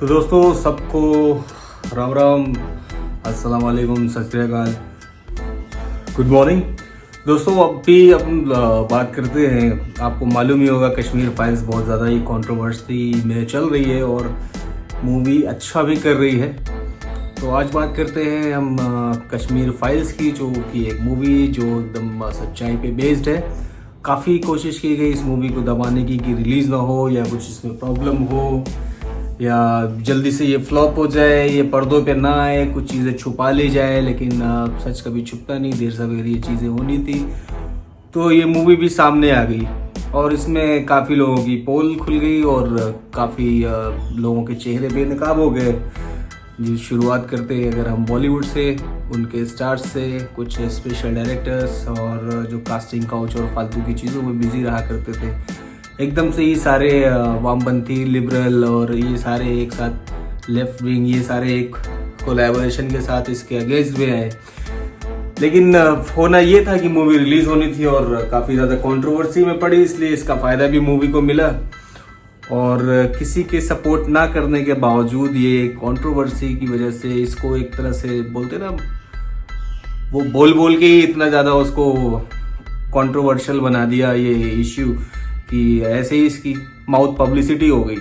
तो दोस्तों सबको राम राम, अस्सलाम वालेकुम, सत श्री अकाल, गुड मॉर्निंग। दोस्तों अभी अपन बात करते हैं। आपको मालूम ही होगा कश्मीर फाइल्स बहुत ज़्यादा ही कंट्रोवर्सी में चल रही है और मूवी अच्छा भी कर रही है। तो आज बात करते हैं हम कश्मीर फाइल्स की, जो कि एक मूवी जो एकदम सच्चाई पे बेस्ड है। काफ़ी कोशिश की गई इस मूवी को दबाने की कि रिलीज़ ना हो या कुछ इसमें प्रॉब्लम हो या जल्दी से ये फ्लॉप हो जाए, ये पर्दों पे ना आए, कुछ चीज़ें छुपा ली जाए, लेकिन सच कभी छुपता नहीं। देर सवेर ये चीज़ें होनी थी, तो ये मूवी भी सामने आ गई और इसमें काफ़ी लोगों की पोल खुल गई और काफ़ी लोगों के चेहरे बेनकाब हो गए। जी, शुरुआत करते हैं अगर हम बॉलीवुड से, उनके स्टार्स से, कुछ स्पेशल डायरेक्टर्स और जो कास्टिंग काउच और फालतू की चीज़ों में बिजी रहा करते थे। एकदम से ये सारे वामपंथी, लिबरल और ये सारे एक साथ लेफ्ट विंग, ये सारे एक कोलैबोरेशन के साथ इसके अगेंस्ट में आए। लेकिन होना ये था कि मूवी रिलीज होनी थी और काफ़ी ज़्यादा कंट्रोवर्सी में पड़ी, इसलिए इसका फ़ायदा भी मूवी को मिला। और किसी के सपोर्ट ना करने के बावजूद ये कंट्रोवर्सी की वजह से इसको एक तरह से बोलते ना, वो बोल बोल के ही इतना ज़्यादा उसको कंट्रोवर्शियल बना दिया ये इश्यू कि ऐसे ही इसकी माउथ पब्लिसिटी हो गई।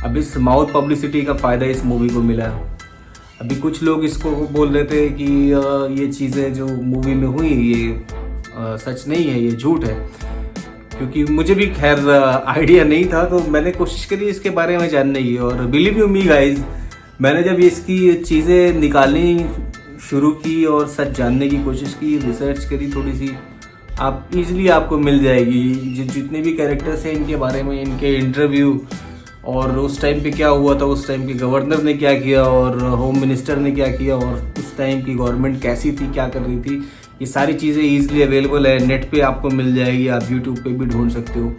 अब इस माउथ पब्लिसिटी का फ़ायदा इस मूवी को मिला। अभी कुछ लोग इसको बोल रहे थे कि ये चीज़ें जो मूवी में हुई ये सच नहीं है, ये झूठ है। क्योंकि मुझे भी खैर आइडिया नहीं था, तो मैंने कोशिश करी इसके बारे में जानने की। और बिलीव यू मी गाइज, मैंने जब इसकी चीज़ें निकालनी शुरू की और सच जानने की कोशिश की, रिसर्च करी थोड़ी सी, आप इजीली आपको मिल जाएगी जितने भी कैरेक्टर्स हैं इनके बारे में, इनके इंटरव्यू और उस टाइम पे क्या हुआ था, उस टाइम के गवर्नर ने क्या किया और होम मिनिस्टर ने क्या किया और उस टाइम की गवर्नमेंट कैसी थी, क्या कर रही थी। ये सारी चीज़ें ईजिली अवेलेबल है, नेट पे आपको मिल जाएगी। आप यूट्यूब पे भी ढूंढ सकते हो,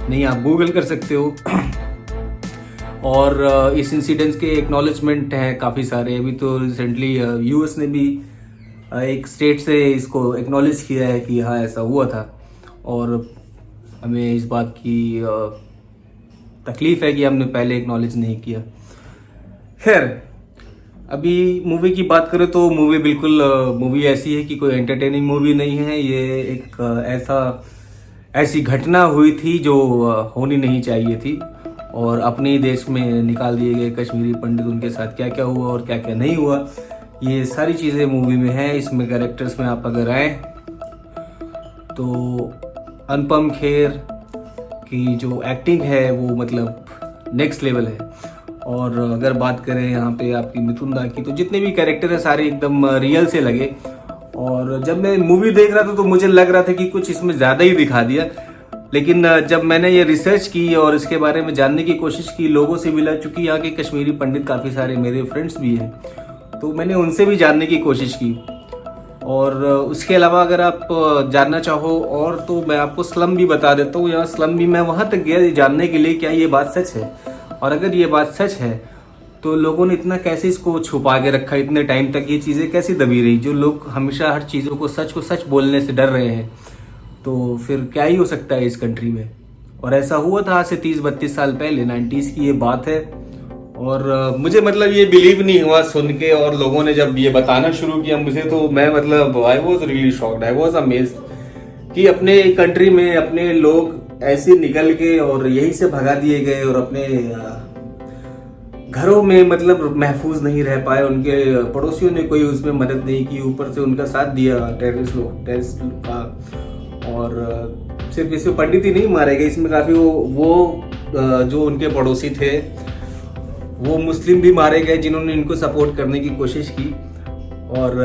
नहीं आप गूगल कर सकते हो। और इस इंसिडेंट्स के एक्नॉलेजमेंट हैं काफ़ी सारे। अभी तो रिसेंटली यूएस ने भी एक स्टेट से इसको एक्नॉलेज किया है कि हाँ ऐसा हुआ था, और हमें इस बात की तकलीफ़ है कि हमने पहले एक्नॉलेज नहीं किया। खैर, अभी मूवी की बात करें तो मूवी बिल्कुल मूवी ऐसी है कि कोई एंटरटेनिंग मूवी नहीं है। ये एक ऐसी घटना हुई थी जो होनी नहीं चाहिए थी, और अपने देश में निकाल दिए गए कश्मीरी पंडित, उनके साथ क्या क्या हुआ और क्या क्या नहीं हुआ, ये सारी चीज़ें मूवी में है। इसमें कैरेक्टर्स में आप अगर आए तो अनुपम खेर की जो एक्टिंग है वो मतलब नेक्स्ट लेवल है। और अगर बात करें यहाँ पे आपकी मिथुन दा की, तो जितने भी कैरेक्टर है सारे एकदम रियल से लगे। और जब मैं मूवी देख रहा था तो मुझे लग रहा था कि कुछ इसमें ज़्यादा ही दिखा दिया, लेकिन जब मैंने ये रिसर्च की और इसके बारे में जानने की कोशिश की, लोगों से मिला, चूँकि यहाँ के कश्मीरी पंडित काफ़ी सारे मेरे फ्रेंड्स भी हैं, तो मैंने उनसे भी जानने की कोशिश की। और उसके अलावा अगर आप जानना चाहो और तो मैं आपको स्लम भी बता देता हूँ। यहाँ स्लम भी मैं वहाँ तक गया जानने के लिए क्या ये बात सच है, और अगर ये बात सच है तो लोगों ने इतना कैसे इसको छुपा के रखा, इतने टाइम तक ये चीज़ें कैसी दबी रही। जो लोग हमेशा हर चीज़ों को सच बोलने से डर रहे हैं, तो फिर क्या ही हो सकता है इस कंट्री में। और ऐसा हुआ था आज से 30-32 साल पहले, 90s की ये बात है। और मुझे मतलब ये बिलीव नहीं हुआ सुन के, और लोगों ने जब ये बताना शुरू किया मुझे, तो मैं मतलब I was really shocked, I was amazed कि अपने कंट्री में अपने लोग ऐसे निकल के और यहीं से भगा दिए गए और अपने घरों में मतलब महफूज नहीं रह पाए। उनके पड़ोसियों ने कोई उसमें मदद नहीं की, ऊपर से उनका साथ दिया टेररिस्ट लोग का। और सिर्फ इसमें पंडित ही नहीं मारे गए, इसमें काफ़ी वो जो उनके पड़ोसी थे वो मुस्लिम भी मारे गए, जिन्होंने इनको सपोर्ट करने की कोशिश की और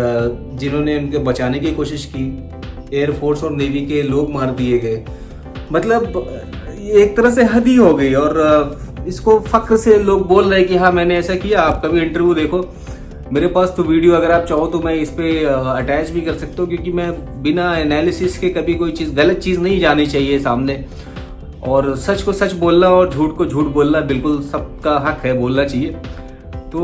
जिन्होंने इनको बचाने की कोशिश की। एयरफोर्स और नेवी के लोग मार दिए गए। मतलब एक तरह से हद ही हो गई। और इसको फख्र से लोग बोल रहे हैं कि हाँ मैंने ऐसा किया। आप कभी इंटरव्यू देखो, मेरे पास तो वीडियो अगर आप चाहो तो मैं इस पर अटैच भी कर सकता हूँ, क्योंकि मैं बिना एनालिसिस के कभी कोई चीज़, गलत चीज़ नहीं जानी चाहिए सामने। और सच को सच बोलना और झूठ को झूठ बोलना बिल्कुल सबका हक है, बोलना चाहिए। तो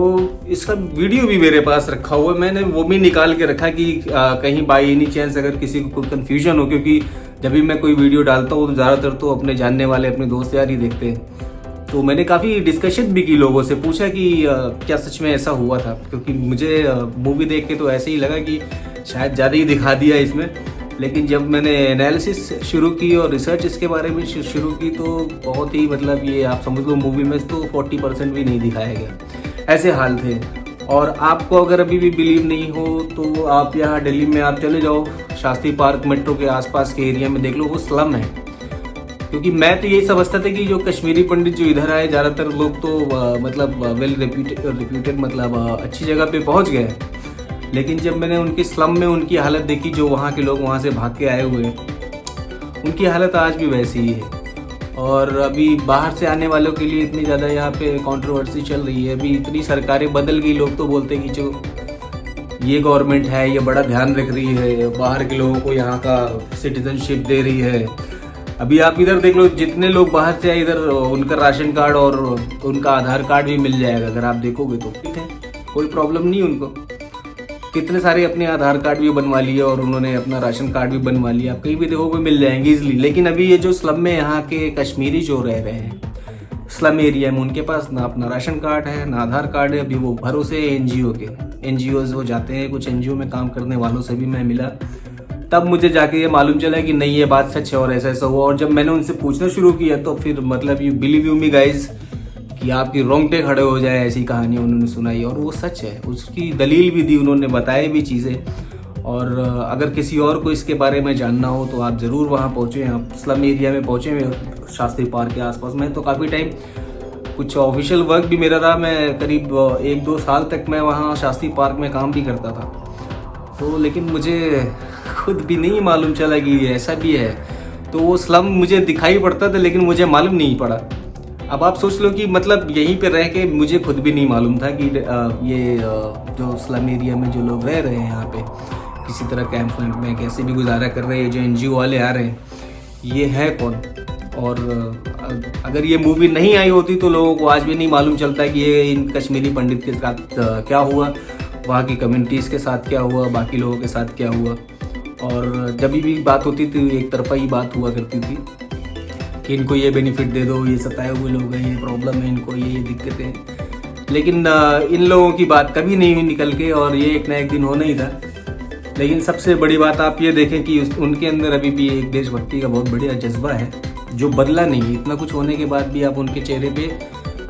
इसका वीडियो भी मेरे पास रखा हुआ है, मैंने वो भी निकाल के रखा कि कहीं बाई एनी चांस अगर किसी को कोई कन्फ्यूजन हो, क्योंकि जब भी मैं कोई वीडियो डालता हूँ तो ज़्यादातर तो अपने जानने वाले अपने दोस्त यार ही देखते हैं। तो मैंने काफ़ी डिस्कशन भी की, लोगों से पूछा कि क्या सच में ऐसा हुआ था, क्योंकि मुझे मूवी देख के तो ऐसे ही लगा कि शायद ज़्यादा ही दिखा दिया इसमें। लेकिन जब मैंने एनालिसिस शुरू की और रिसर्च इसके बारे में शुरू की तो बहुत ही मतलब ये आप समझ लो मूवी में तो 40% भी नहीं दिखाया गया, ऐसे हाल थे। और आपको अगर अभी भी बिलीव नहीं हो तो आप यहाँ दिल्ली में आप चले जाओ, शास्त्री पार्क मेट्रो के आसपास के एरिया में देख लो, वो स्लम है। क्योंकि मैं तो यही समझता था कि जो कश्मीरी पंडित जो इधर आए ज़्यादातर लोग तो मतलब वेल रिप्यूटेड मतलब अच्छी जगह पे पहुंच गए, लेकिन जब मैंने उनके स्लम में उनकी हालत देखी, जो वहाँ के लोग वहाँ से भाग के आए हुए हैं, उनकी हालत आज भी वैसी ही है। और अभी बाहर से आने वालों के लिए इतनी ज़्यादा यहाँ पे कंट्रोवर्सी चल रही है, अभी इतनी सरकारें बदल गई, लोग तो बोलते हैं कि जो ये गवर्नमेंट है ये बड़ा ध्यान रख रही है, बाहर के लोगों को यहाँ का सिटीजनशिप दे रही है। अभी आप इधर देख लो, जितने लोग बाहर से आए इधर उनका राशन कार्ड और उनका आधार कार्ड भी मिल जाएगा, अगर आप देखोगे तो ठीक है, कोई प्रॉब्लम नहीं उनको। कितने सारे अपने आधार कार्ड भी बनवा लिए और उन्होंने अपना राशन कार्ड भी बनवा लिया, आप कहीं भी देखोगे मिल जाएंगे इजली। लेकिन अभी ये जो स्लम में यहाँ के कश्मीरी जो रह रहे हैं स्लम एरिया में, उनके पास ना अपना राशन कार्ड है ना आधार कार्ड है। अभी वो भरोसे एनजीओ के, एनजीओज वो जाते हैं, कुछ एनजीओ में काम करने वालों से भी मैं मिला, तब मुझे जाके ये मालूम चला कि नहीं ये बात सच है और ऐसा ऐसा हुआ। और जब मैंने उनसे पूछना शुरू किया तो फिर मतलब you believe you me guys कि आपकी रोंगटे खड़े हो जाए, ऐसी कहानी उन्होंने सुनाई और वो सच है, उसकी दलील भी दी उन्होंने, बताए भी चीज़ें। और अगर किसी और को इसके बारे में जानना हो तो आप ज़रूर वहाँ पहुँचें, आप स्लम एरिया में पहुँचें, शास्त्री पार्क के आसपास। मैं तो काफ़ी टाइम कुछ ऑफिशियल वर्क भी मेरा रहा, मैं करीब 1-2 साल तक मैं वहाँ शास्त्री पार्क में काम भी करता था, तो लेकिन मुझे खुद भी नहीं मालूम चला कि ऐसा भी है। तो वो स्लम मुझे दिखाई पड़ता था लेकिन मुझे मालूम नहीं पड़ा। अब आप सोच लो कि मतलब यहीं पे रह के मुझे खुद भी नहीं मालूम था कि ये जो स्लम एरिया में जो लोग रह रहे हैं यहाँ पे किसी तरह कैंप में कैसे भी गुजारा कर रहे हैं, जो एनजीओ वाले आ रहे हैं, ये है कौन। और अगर ये मूवी नहीं आई होती तो लोगों को आज भी नहीं मालूम चलता कि ये इन कश्मीरी पंडित के साथ क्या हुआ, वहाँ की कम्युनिटीज़ के साथ क्या हुआ, बाकी लोगों के साथ क्या हुआ। और जब भी बात होती थी एक तरफा ही बात हुआ करती थी कि इनको ये बेनिफिट दे दो, ये सताए हुए लोग हैं, ये प्रॉब्लम है इनको, ये दिक्कतें हैं। लेकिन इन लोगों की बात कभी नहीं हुई निकल के, और ये एक ना एक दिन होना ही था। लेकिन सबसे बड़ी बात आप ये देखें कि उनके अंदर अभी भी एक देशभक्ति का बहुत बढ़िया जज्बा है जो बदला नहीं। इतना कुछ होने के बाद भी आप उनके चेहरे पे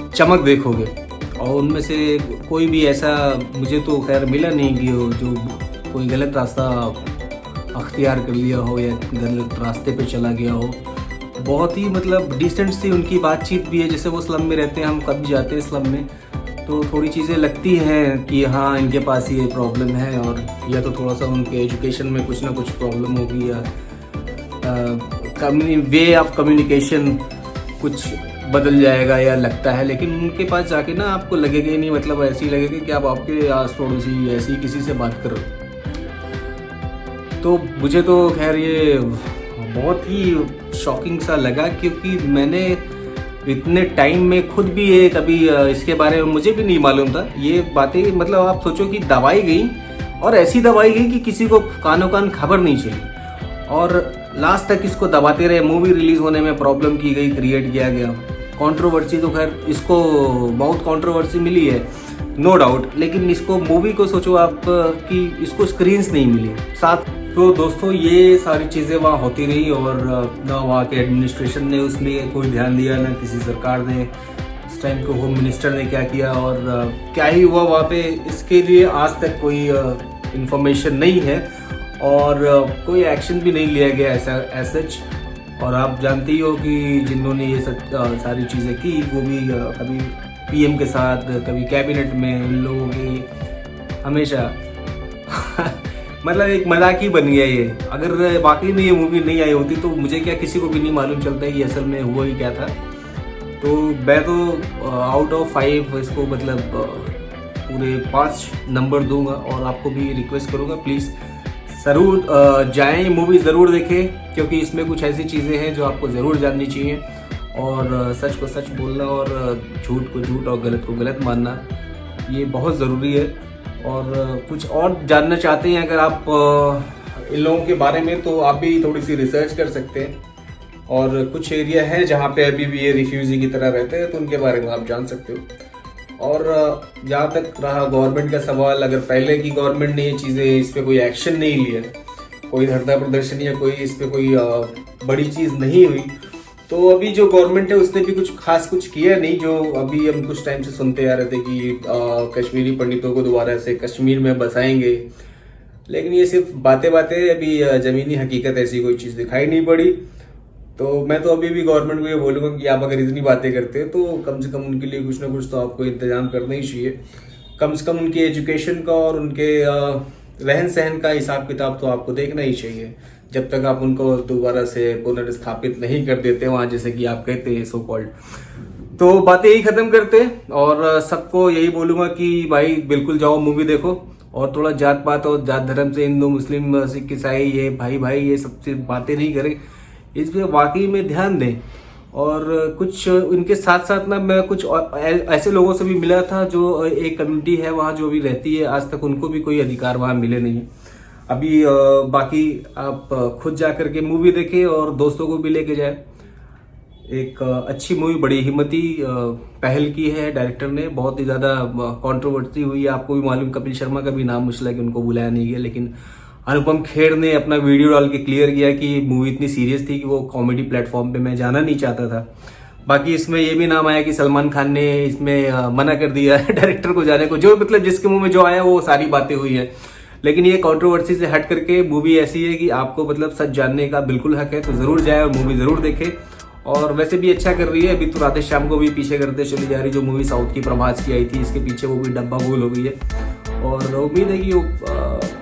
चमक देखोगे, और उनमें से कोई भी ऐसा मुझे तो खैर मिला नहीं कि जो कोई गलत रास्ता अख्तियार कर लिया हो या गलत रास्ते पे चला गया हो। बहुत ही मतलब डिसेंट सी उनकी बातचीत भी है। जैसे वो स्लम में रहते हैं, हम कभी जाते हैं स्लम में तो थोड़ी चीज़ें लगती हैं कि हाँ इनके पास ये प्रॉब्लम है, और या तो थोड़ा सा उनके एजुकेशन में कुछ ना कुछ प्रॉब्लम होगी, या वे ऑफ कम्युनिकेशन कुछ बदल जाएगा या लगता है। लेकिन उनके पास जाके ना आपको लगेगा ही नहीं, मतलब ऐसे ही लगेगा कि आप आपके आस पड़ोसी ऐसे ही किसी से बात करो। तो मुझे तो खैर ये बहुत ही शॉकिंग सा लगा, क्योंकि मैंने इतने टाइम में खुद भी ये कभी इसके बारे में मुझे भी नहीं मालूम था ये बातें। मतलब आप सोचो कि दवाई गई और ऐसी दवाई गई कि किसी को कानों कान खबर नहीं चली, और लास्ट तक इसको दबाते रहे। मूवी रिलीज होने में प्रॉब्लम की गई, क्रिएट किया गया, कंट्रोवर्सी तो खैर इसको बहुत कंट्रोवर्सी मिली है नो डाउट, लेकिन इसको मूवी को सोचो आप कि इसको स्क्रीन्स नहीं मिली साथ। तो दोस्तों ये सारी चीज़ें वहाँ होती रही, और ना वहाँ के एडमिनिस्ट्रेशन ने उसमें कोई ध्यान दिया, ना किसी सरकार ने, इस टाइम को होम मिनिस्टर ने क्या किया और क्या ही हुआ वहाँ पे, इसके लिए आज तक कोई इन्फॉर्मेशन नहीं है और कोई एक्शन भी नहीं लिया गया ऐसा एसच। और आप जानते ही हो कि जिन्होंने ये सारी चीज़ें की वो भी कभी पीएम के साथ, कभी कैबिनेट में, इन लोगों की हमेशा मतलब एक मजाक ही बन गया ये। अगर वाकई में ये मूवी नहीं आई होती तो मुझे क्या, किसी को भी नहीं मालूम चलता कि असल में हुआ ही क्या था। तो मैं तो आउट ऑफ 5 इसको मतलब पूरे 5 नंबर दूंगा, और आपको भी रिक्वेस्ट करूंगा प्लीज़ ज़रूर जाएं, मूवी ज़रूर देखें, क्योंकि इसमें कुछ ऐसी चीज़ें हैं जो आपको ज़रूर जाननी चाहिए। और सच को सच बोलना और झूठ को झूठ और गलत को गलत मानना ये बहुत ज़रूरी है। और कुछ और जानना चाहते हैं अगर आप इन लोगों के बारे में, तो आप भी थोड़ी सी रिसर्च कर सकते हैं। और कुछ एरिया है जहाँ पे अभी भी ये रिफ्यूजी की तरह रहते हैं, तो उनके बारे में आप जान सकते हो। और जहाँ तक रहा गवर्नमेंट का सवाल, अगर पहले की गवर्नमेंट ने ये चीज़ें इस पर कोई एक्शन नहीं लिया, कोई धरना प्रदर्शन या कोई इस पर कोई बड़ी चीज़ नहीं हुई, तो अभी जो गवर्नमेंट है उसने भी कुछ खास कुछ किया नहीं। जो अभी हम कुछ टाइम से सुनते आ रहे थे कि कश्मीरी पंडितों को दोबारा से कश्मीर में बसाएंगे, लेकिन ये सिर्फ बातें बातें, अभी ज़मीनी हकीकत ऐसी कोई चीज़ दिखाई नहीं पड़ी। तो मैं तो अभी भी गवर्नमेंट को ये बोलूँगा कि आप अगर इतनी बातें करते हैं तो कम से कम उनके लिए कुछ ना कुछ तो आपको इंतजाम करना ही चाहिए। कम से कम उनकी एजुकेशन का और उनके रहन सहन का हिसाब किताब तो आपको देखना ही चाहिए, जब तक आप उनको दोबारा से पुनर्स्थापित नहीं कर देते वहाँ, जैसे कि आप कहते हैं सो कॉल्ड। तो बातें यही खत्म करते हैं और सबको यही बोलूँगा कि भाई बिल्कुल जाओ मूवी देखो, और थोड़ा जात पात और जात धर्म से हिंदू मुस्लिम सिख ईसाई ये भाई भाई ये सब बातें नहीं करें, इस पर वाकई में ध्यान दें। और कुछ इनके साथ साथ ना मैं कुछ ऐसे लोगों से भी मिला था जो एक कम्युनिटी है वहाँ जो भी रहती है, आज तक उनको भी कोई अधिकार वहाँ मिले नहीं है। अभी बाकी आप खुद जा करके मूवी देखें और दोस्तों को भी लेके जाए। एक अच्छी मूवी, बड़ी हिम्मती पहल की है डायरेक्टर ने, बहुत ही ज़्यादा कंट्रोवर्सी हुई है। आपको भी मालूम, कपिल शर्मा का भी नाम उछला कि उनको बुलाया नहीं गया, लेकिन अनुपम खेर ने अपना वीडियो डाल के क्लियर किया कि मूवी इतनी सीरियस थी कि वो कॉमेडी प्लेटफॉर्म पे मैं जाना नहीं चाहता था। बाकी इसमें ये भी नाम आया कि सलमान खान ने इसमें मना कर दिया है डायरेक्टर को जाने को, जो मतलब जिसके मुंह में जो आया वो सारी बातें हुई हैं। लेकिन ये कंट्रोवर्सी से हट करके मूवी ऐसी है कि आपको मतलब सच जानने का बिल्कुल हक है, तो जरूर जाए और मूवी जरूर देखें। और वैसे भी अच्छा कर रही है, अभी तो राधे श्याम को भी पीछे करते चली जा रही, जो मूवी साउथ की प्रभास की आई थी, इसके पीछे वो भी डब्बा गोल हो गई है। और उम्मीद है कि वो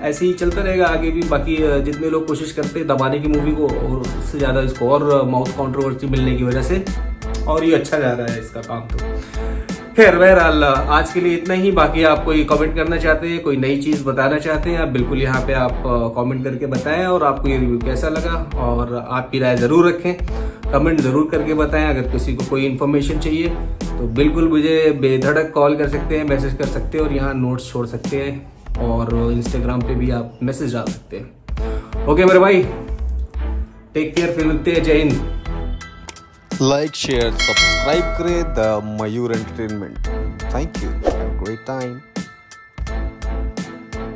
ऐसे ही चलता रहेगा आगे भी। बाकी जितने लोग कोशिश करते हैं दबाने की मूवी को, और उससे ज़्यादा इसको और माउथ कंट्रोवर्सी मिलने की वजह से और ये अच्छा जा रहा है इसका काम। तो खैर बहरहाल आज के लिए इतना ही। बाकी आप कोई कमेंट करना चाहते हैं, कोई नई चीज़ बताना चाहते हैं, आप बिल्कुल यहाँ पे आप कमेंट करके बताएं, और आपको ये रिव्यू कैसा लगा और आपकी राय ज़रूर रखें, कमेंट ज़रूर करके बताएं। अगर किसी को कोई इन्फॉर्मेशन चाहिए तो बिल्कुल मुझे बेधड़क कॉल कर सकते हैं, मैसेज कर सकते हैं, और यहाँ नोट्स छोड़ सकते हैं, और इंस्टाग्राम पे भी आप मैसेज डाल सकते हैं। ओके मेरे भाई, टेक केयर, फिर मिलते हैं, जय हिंद। लाइक शेयर सब्सक्राइब करें the Mayur entertainment. Thank you, have a great time.